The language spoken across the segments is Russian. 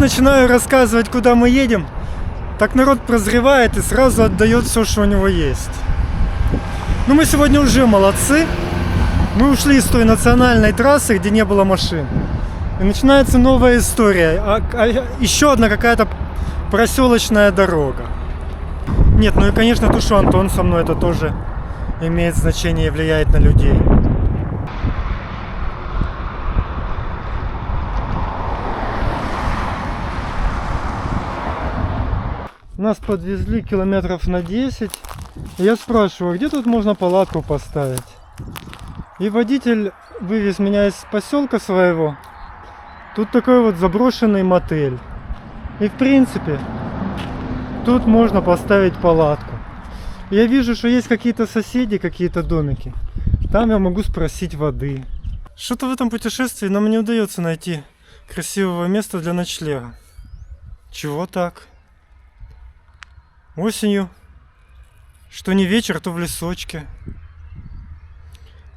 начинаю рассказывать, куда мы едем, так народ прозревает и сразу отдает все, что у него есть. Ну, мы сегодня уже молодцы. Мы ушли с той национальной трассы, где не было машин. И начинается новая история. Еще одна какая-то проселочная дорога. Нет, ну и конечно то, что Антон со мной, это тоже имеет значение и влияет на людей. Нас подвезли километров на 10. Я спрашиваю, где тут можно палатку поставить? И водитель вывез меня из поселка своего. Тут такой вот заброшенный мотель. И в принципе, тут можно поставить палатку. Я вижу, что есть какие-то соседи, какие-то домики. Там я могу спросить воды. Что-то в этом путешествии нам не удается найти красивого места для ночлега. Чего так? Осенью, что не вечер, то в лесочке.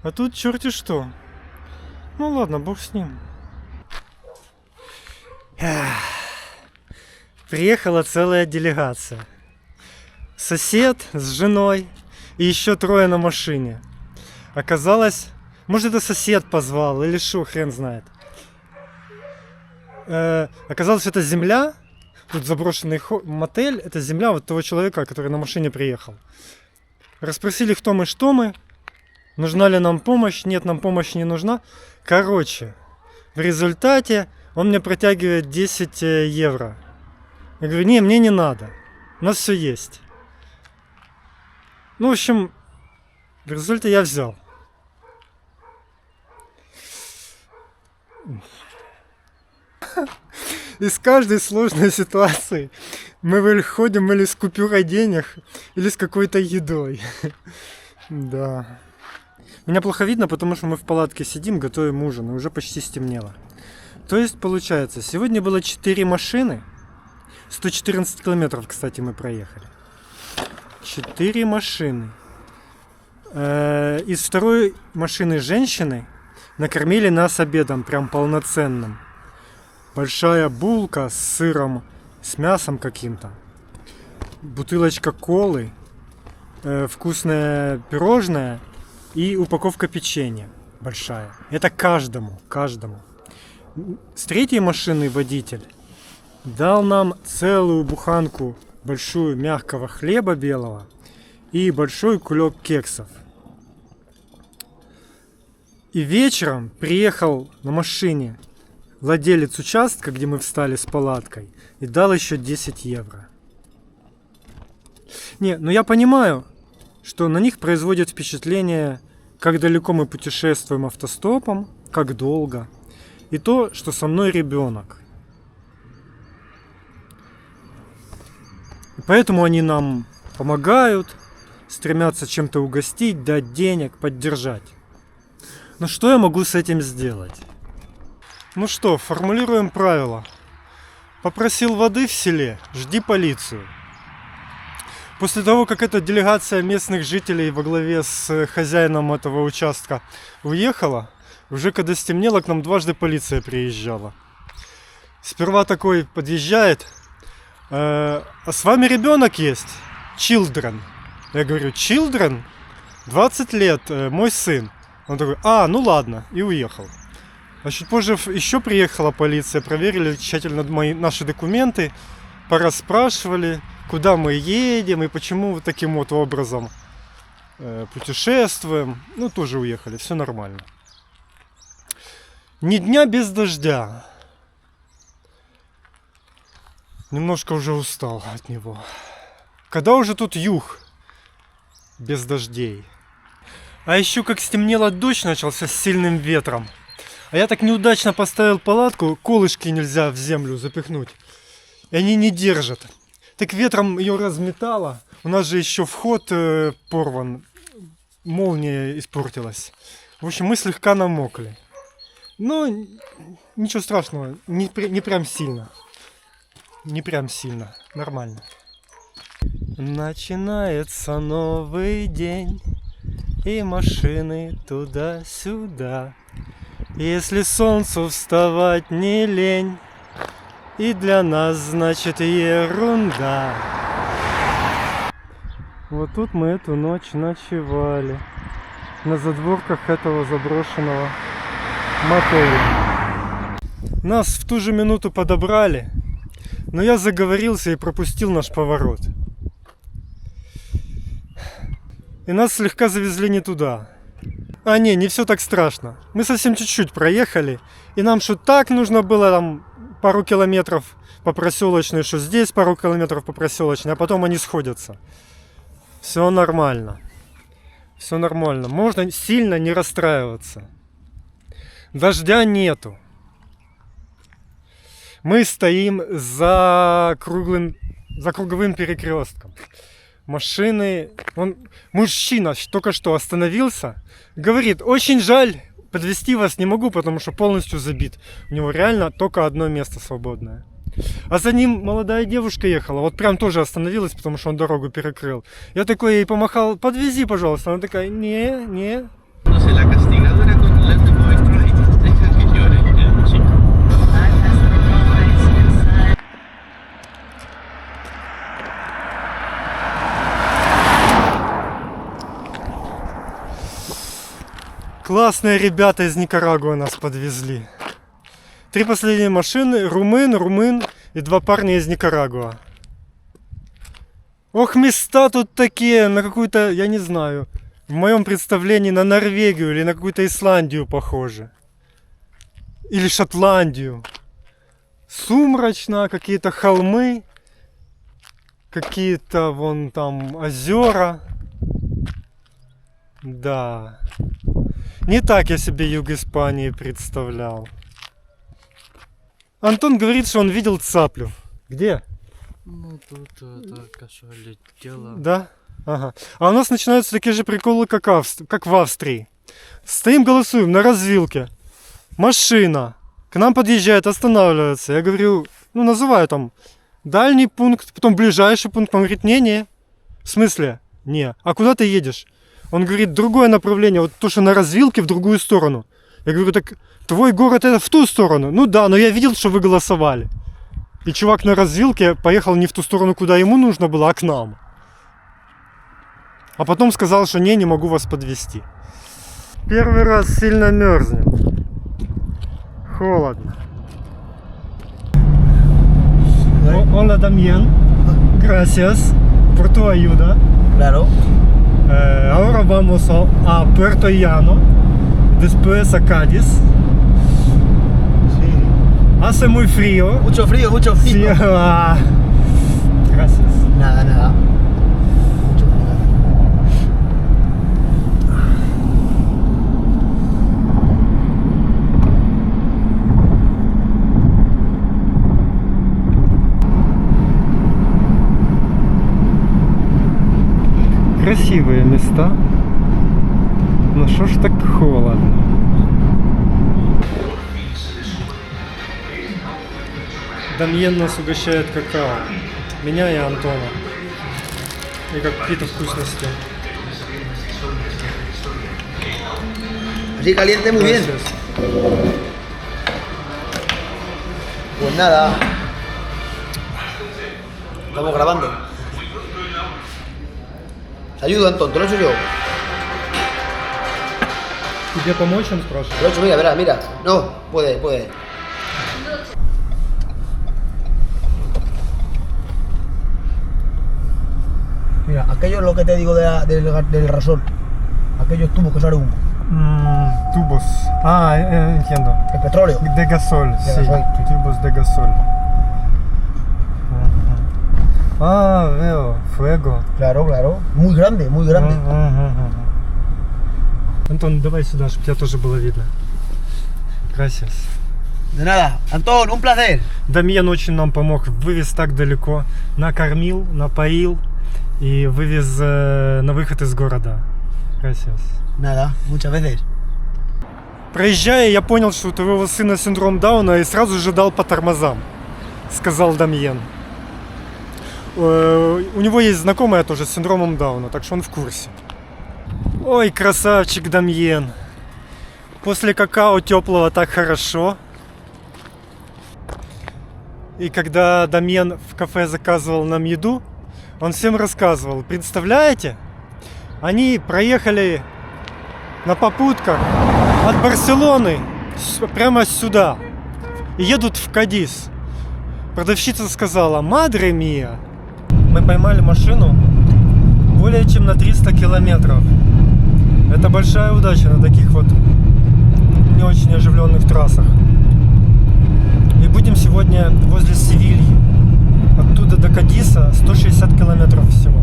А тут черти что. Ну ладно, бог с ним. Приехала целая делегация. Сосед с женой и еще 3 на машине. Оказалось, может это сосед позвал или что, хрен знает. Оказалось, что это земля. Тут заброшенный мотель, это земля вот того человека, который на машине приехал. Расспросили, кто мы, что мы. Нужна ли нам помощь? Нет, нам помощь не нужна. Короче, в результате он мне протягивает 10 евро. Я говорю, не, мне не надо. У нас все есть. Ну, в общем, в результате я взял. Из каждой сложной ситуации мы выходим или с купюрой денег, или с какой-то едой. Да. Меня плохо видно, потому что мы в палатке сидим, готовим ужин, и уже почти стемнело. То есть, получается, сегодня было 4 машины. 114 километров, кстати, мы проехали. 4 машины. Из второй машины женщины накормили нас обедом, прям полноценным. Большая булка с сыром, с мясом каким-то. Бутылочка колы, вкусное пирожное и упаковка печенья большая. Это каждому. С 3 машины водитель дал нам целую буханку большую мягкого хлеба белого и большой кулек кексов. И вечером приехал на машине владелец участка, где мы встали с палаткой, и дал еще 10 евро. Не, ну я понимаю, что на них производит впечатление, как далеко мы путешествуем автостопом, как долго, и то, что со мной ребенок. И поэтому они нам помогают, стремятся чем-то угостить, дать денег, поддержать. Но что я могу с этим сделать? Ну что, формулируем правило. Попросил воды в селе, жди полицию. После того, как эта делегация местных жителей во главе с хозяином этого участка уехала, уже когда стемнело, к нам дважды полиция приезжала. Сперва такой подъезжает, а с вами ребенок есть? Children. Я говорю, children? 20 лет, мой сын. Он такой, ну ладно, и уехал. А чуть позже еще приехала полиция, проверили тщательно наши документы, порасспрашивали, куда мы едем и почему вот таким вот образом путешествуем. Ну, тоже уехали, все нормально. Ни дня без дождя. Немножко уже устал от него. Когда уже тут юг без дождей? А еще как стемнело, дождь начался с сильным ветром. А я так неудачно поставил палатку, колышки нельзя в землю запихнуть. И они не держат. Так ветром ее разметало. У нас же еще вход порван. Молния испортилась. В общем, мы слегка намокли. Но ничего страшного. Не прям сильно. Не прям сильно. Нормально. Начинается новый день. И машины туда-сюда. Если солнцу вставать не лень, И для нас, значит, ерунда. Вот тут мы эту ночь ночевали. На задворках этого заброшенного мотеля. Нас в ту же минуту подобрали, но я заговорился и пропустил наш поворот. И нас слегка завезли не туда. А не все так страшно. Мы совсем чуть-чуть проехали, и нам что так нужно было там пару километров по проселочной, что здесь пару километров по проселочной, а потом они сходятся. Все нормально. Все нормально. Можно сильно не расстраиваться. Дождя нету. Мы стоим за круговым перекрестком. Машины... Мужчина только что остановился. Говорит, очень жаль, подвезти вас не могу, потому что полностью забит. У него реально только одно место свободное. А за ним молодая девушка ехала, вот прям тоже остановилась, потому что он дорогу перекрыл. Я такой ей помахал, подвези, пожалуйста. Она такая, не. Классные ребята из Никарагуа нас подвезли. 3 последние машины, румын и 2 парня из Никарагуа. Ох, места тут такие, на какую-то, я не знаю, в моем представлении на Норвегию или на какую-то Исландию похоже. Или Шотландию. Сумрачно, какие-то холмы, какие-то вон там озера. Да. Не так я себе юг Испании представлял. Антон говорит, что он видел цаплю. Где? Ну тут только что летело. Да? Ага. А у нас начинаются такие же приколы, как в Австрии. Стоим, голосуем на развилке. Машина. К нам подъезжает, останавливается. Я говорю, называю там дальний пункт, потом ближайший пункт. Он говорит, не. В смысле? Не. А куда ты едешь? Он говорит, другое направление, вот то, что на развилке, в другую сторону. Я говорю, так твой город это в ту сторону? Ну да, но я видел, что вы голосовали. И чувак на развилке поехал не в ту сторону, куда ему нужно было, а к нам. А потом сказал, что не могу вас подвезти. Первый раз сильно мерзнем. Холодно. Hola también. Gracias por tu ayuda. Claro. Ahora vamos a Puerto Llano, después a Cádiz. Sí. Hace muy frío. Mucho frío, mucho Sí, frío. Gracias. Nada. Mucho frío. Красивые места. Но что ж так холодно? Дамьен нас угощает какао. Меня и Антона. И какие-то вкусности. Así caliente, muy bien. Gracias. Pues nada. Estamos grabando. Te ayudo, Antón, te lo he hecho yo. Тебе помочь, он спрашивает? Te lo he hecho, mira, verás, mira. No, puede. Mira, aquello es lo que te digo del rasol. Aquellos tubos que salen humo. Tubos. Entiendo. El petróleo. De gasol, De sí. gasol. Tubos de gasol. Veo. Fuego. Claro. Muy grande. Антон, давай сюда, чтобы тебя тоже было видно. Gracias. De nada. Antón, un placer. Дамьен очень нам помог, вывез так далеко, накормил, напоил и вывез на выход из города. Gracias. Nada, muchas veces. Проезжая, я понял, что у твоего сына синдром Дауна и сразу же дал по тормозам, сказал Дамьен. У него есть знакомая тоже с синдромом Дауна, так что он в курсе. Ой, красавчик Дамьен. После какао теплого так хорошо. И когда Дамьен в кафе заказывал нам еду, он всем рассказывал. Представляете? Они проехали на попутках от Барселоны прямо сюда и едут в Кадис. Продавщица сказала: «Мадре мия». Мы поймали машину более чем на 300 километров. Это большая удача на таких вот не очень оживленных трассах. И будем сегодня возле Севильи. Оттуда до Кадиса 160 километров всего.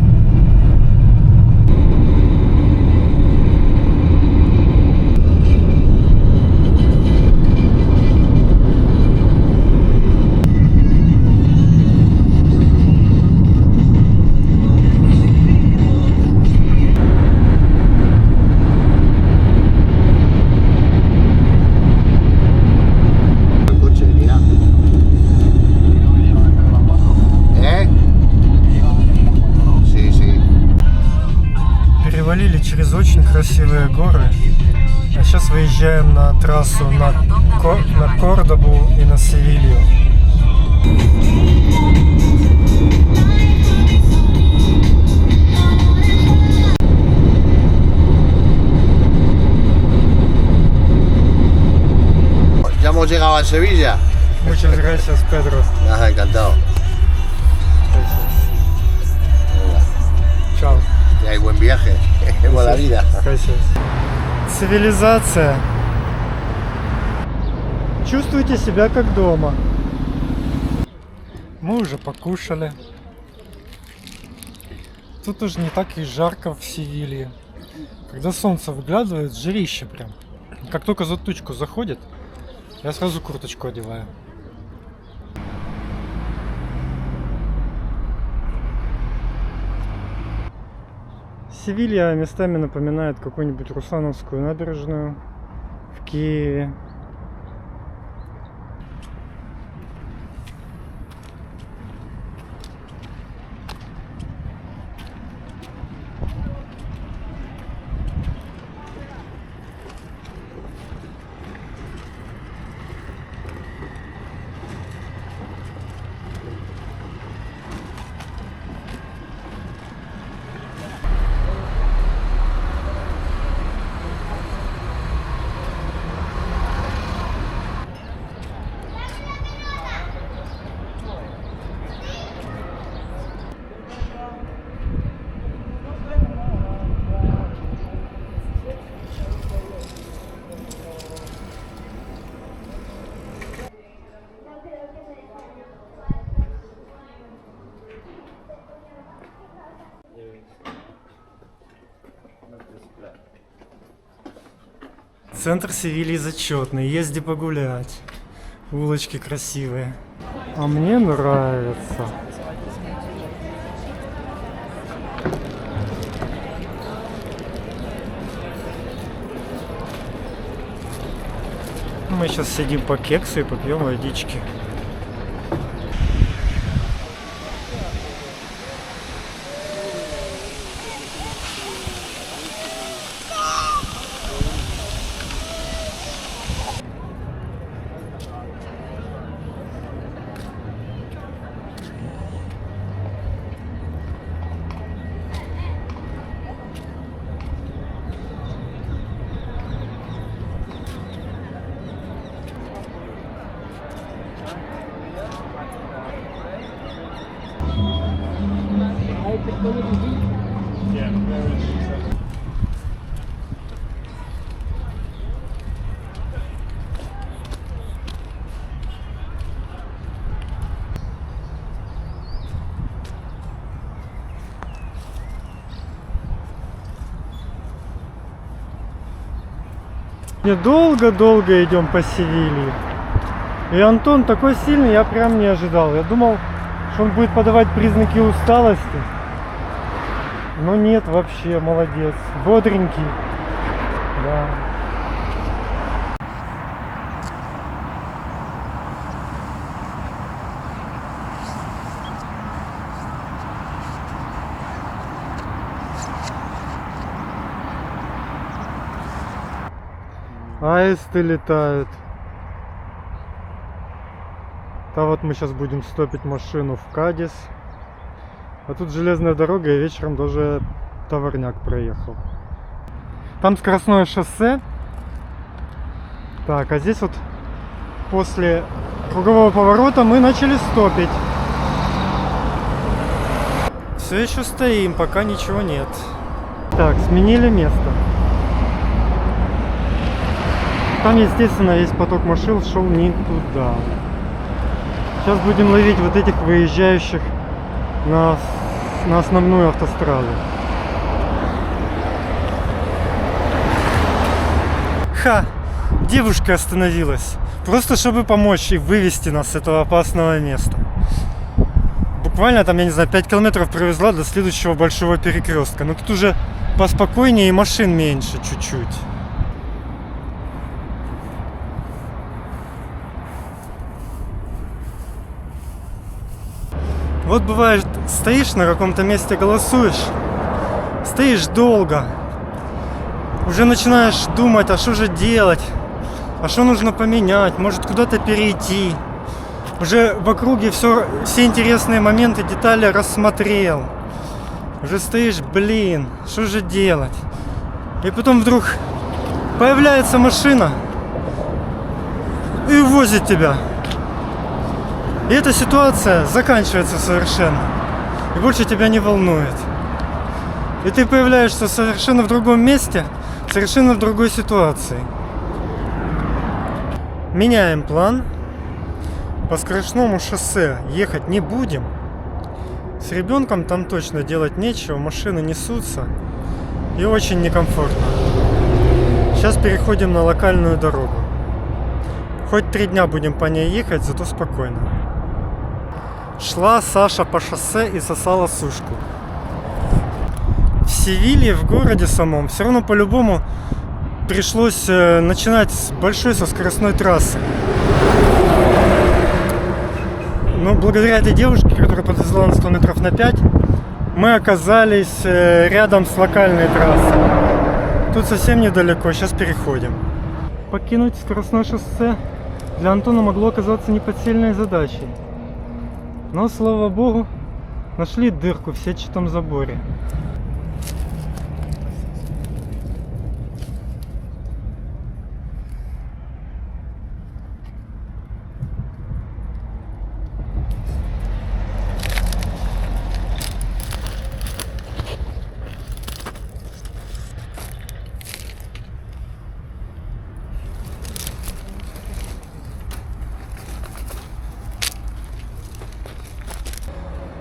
Перевалили через очень красивые горы. А сейчас выезжаем на трассу на Кордобу и на Севилью. Ya hemos llegado a Sevilla. Muchas gracias, Pedro. Nada, encantado. Чао. Que hay buen viaje. Buena vida. Gracias. Цивилизация. Чувствуйте себя как дома. Мы уже покушали. Тут уже не так и жарко в Севилье. Когда солнце выглядывает, жарище прям. Как только за тучку заходит, я сразу курточку одеваю. Севилья местами напоминает какую-нибудь Русановскую набережную в Киеве. Центр Севильи зачетный, езди погулять. Улочки красивые. А мне нравится. Мы сейчас сидим по кексу и попьем водички. Долго-долго идем по Севилье. И Антон такой сильный, я прям не ожидал. Я думал, что он будет подавать признаки усталости. Но нет, вообще, молодец. Бодренький. Да. Аисты летают. Да, вот мы сейчас будем стопить машину в Кадис. А тут железная дорога, и вечером даже товарняк проехал. Там скоростное шоссе. Так, а здесь вот после кругового поворота мы начали стопить. Все еще стоим, пока ничего нет. Так, сменили место. Там, естественно, весь поток машин шел не туда. Сейчас будем ловить вот этих выезжающих на основную автостраду. Ха! Девушка остановилась. Просто чтобы помочь и вывести нас с этого опасного места. Буквально там, я не знаю, 5 километров провезла до следующего большого перекрестка. Но тут уже поспокойнее и машин меньше чуть-чуть. Вот бывает, стоишь на каком-то месте, голосуешь, стоишь долго, уже начинаешь думать, а что же делать, а что нужно поменять, может куда-то перейти. Уже в округе все интересные моменты, детали рассмотрел. Уже стоишь, блин, что же делать? И потом вдруг появляется машина и увозит тебя. И эта ситуация заканчивается совершенно. И больше тебя не волнует. И ты появляешься совершенно в другом месте, совершенно в другой ситуации. Меняем план. По скоростному шоссе ехать не будем. С ребенком там точно делать нечего, машины несутся. И очень некомфортно. Сейчас переходим на локальную дорогу. Хоть 3 дня будем по ней ехать, зато спокойно. Шла Саша по шоссе и сосала сушку. В Севилье, в городе самом, все равно по-любому пришлось начинать с большой со скоростной трассы. Но благодаря этой девушке, которая подвезла нас километров на 5, мы оказались рядом с локальной трассой. Тут совсем недалеко, сейчас переходим. Покинуть скоростное шоссе для Антона могло оказаться непосильной задачей. Но, слава богу, нашли дырку в сетчатом заборе.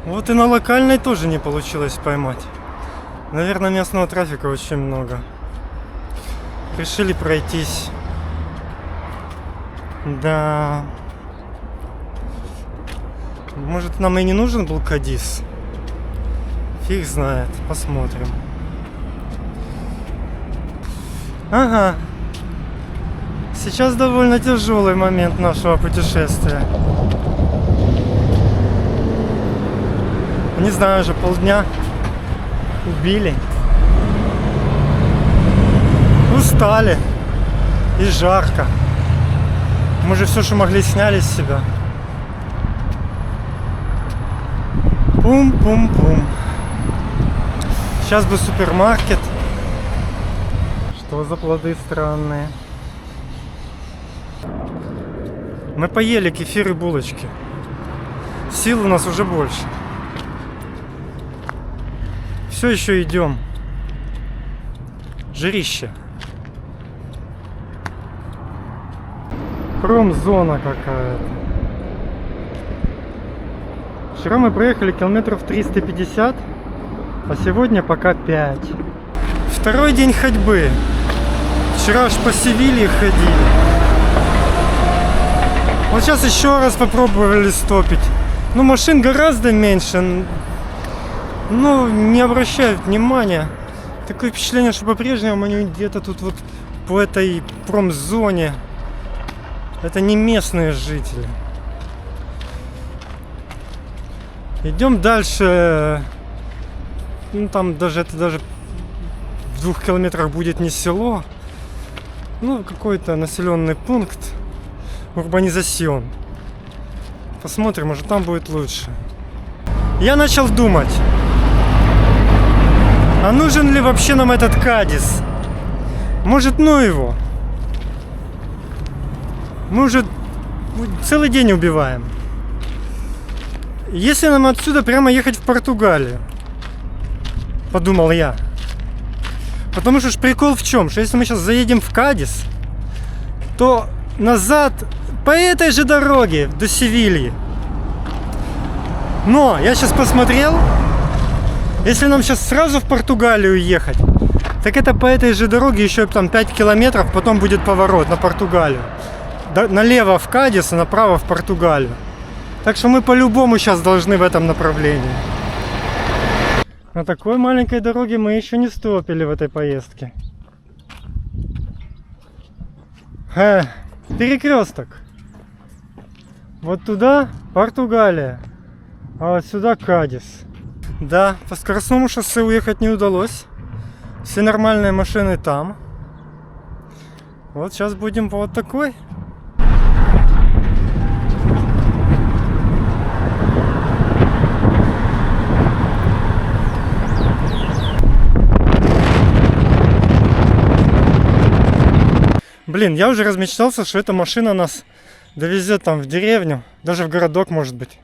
Вот и на локальной тоже не получилось поймать. Наверное, местного трафика очень много. Решили пройтись. Да. Может, нам и не нужен был Кадис? Фиг знает. Посмотрим. Ага. Сейчас довольно тяжелый момент нашего путешествия. Не знаю, уже полдня убили. Устали. И жарко. Мы же все, что могли, сняли с себя. Пум-пум-пум. Сейчас бы супермаркет. Что за плоды странные. Мы поели кефир и булочки. Сил у нас уже больше. Все еще идем. Жирище. Промзона какая-то. Вчера мы проехали километров 350, а сегодня пока 5. Второй день ходьбы. Вчера аж по Севилье ходили. Вот сейчас еще раз попробовали стопить. Ну, машин гораздо меньше. Ну, не обращают внимания. Такое впечатление, что по-прежнему они где-то тут вот по этой промзоне. Это не местные жители. Идем дальше. Ну, там даже в 2 километрах будет не село. Ну, какой-то населенный пункт. Урбанизацион. Посмотрим, может там будет лучше. Я начал думать, а нужен ли вообще нам этот Кадис? Может, ну его? Мы уже целый день убиваем. Если нам отсюда прямо ехать в Португалию, подумал я. Потому что ж прикол в чем? Что если мы сейчас заедем в Кадис, то назад по этой же дороге до Севильи. Но я сейчас посмотрел, если нам сейчас сразу в Португалию ехать, так это по этой же дороге еще там 5 километров, потом будет поворот на Португалию. Налево в Кадис, а направо в Португалию. Так что мы по-любому сейчас должны в этом направлении. На такой маленькой дороге мы еще не стопили в этой поездке. Перекресток. Вот туда Португалия, а вот сюда Кадис. Да, по скоростному шоссе уехать не удалось. Все нормальные машины там. Вот сейчас будем по вот такой. Блин, я уже размечтался, что эта машина нас довезет там в деревню, даже в городок, может быть.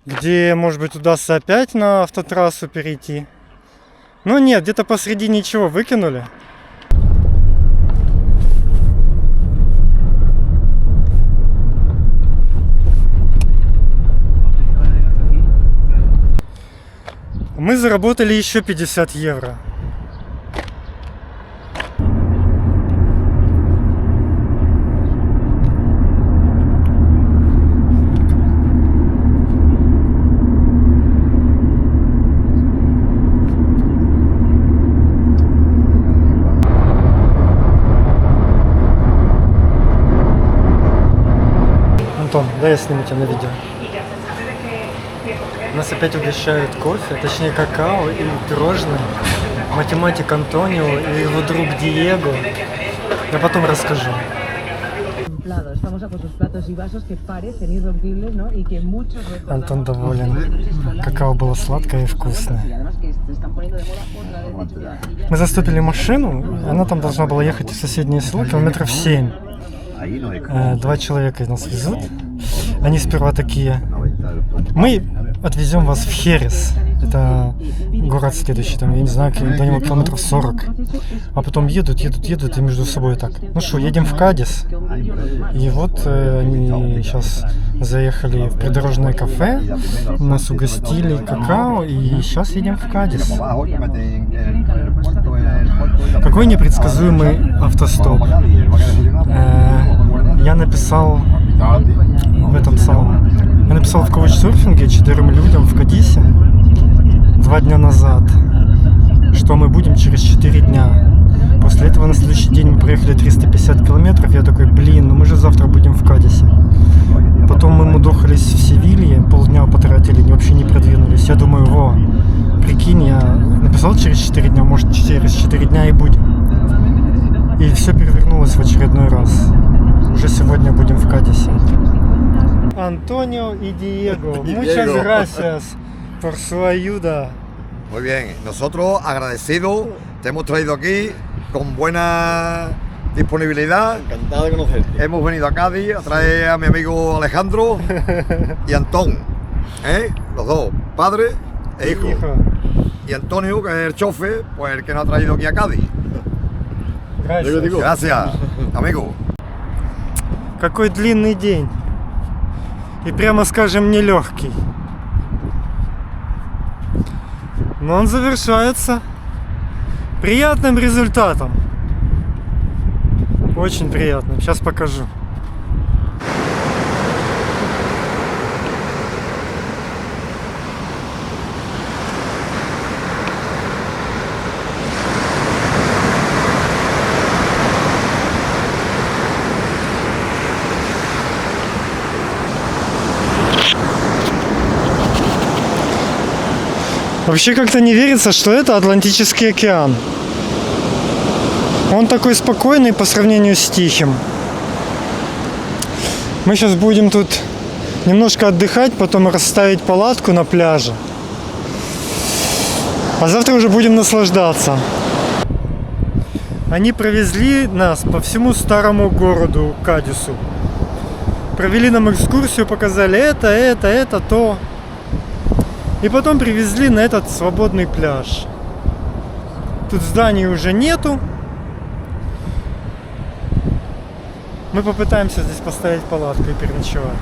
Где, может быть, удастся опять на автотрассу перейти. Но нет, где-то посреди ничего выкинули. Мы заработали еще 50 евро. Антон, дай я сниму тебя на видео. Нас опять угощают кофе, точнее какао и пирожные. Математик Антонио и его друг Диего. Я потом расскажу. Антон доволен. Какао было сладкое и вкусное. Мы заступили машину, она там должна была ехать в соседнее село, километров 7. 2 человека нас везут. Они сперва такие: мы отвезем вас в Херес. Это город следующий, там, я не знаю, до него километров 40. А потом едут и между собой так: ну что, едем в Кадис. И вот они сейчас заехали в придорожное кафе, нас угостили какао, и сейчас едем в Кадис. Какой непредсказуемый автостоп. Я написал в этом самом... Я написал в каучсерфинге 4 людям в Кадисе 2 дня назад, что мы будем через 4 дня. После этого на следующий день мы проехали 350 километров. Я такой: блин, ну мы же завтра будем в Кадисе. Потом мы мудохались в Севилье, полдня потратили, вообще не продвинулись. Я думаю, во, прикинь, я написал через 4 дня, может через 4 дня и будем. И все перевернулось в очередной раз. Уже сегодня будем в Кадисе. Antonio y Diego, muchas gracias por su ayuda. Muy bien, nosotros agradecidos, te hemos traído aquí con buena disponibilidad. Encantado de conocerte. Hemos venido a Cádiz a traer a mi amigo Alejandro y Antón, los dos, padre e hijo. Y Antonio, que es el chofer, pues el que nos ha traído aquí a Cádiz. Gracias. Gracias, amigo. Какой длинный день. И прямо скажем, нелегкий. Но он завершается приятным результатом. Очень приятным. Сейчас покажу. Вообще как-то не верится, что это Атлантический океан. Он такой спокойный по сравнению с Тихим. Мы сейчас будем тут немножко отдыхать, потом расставить палатку на пляже. А завтра уже будем наслаждаться. Они провезли нас по всему старому городу Кадису. Провели нам экскурсию, показали это, то. И потом привезли на этот свободный пляж. Тут зданий уже нету. Мы попытаемся здесь поставить палатку и переночевать.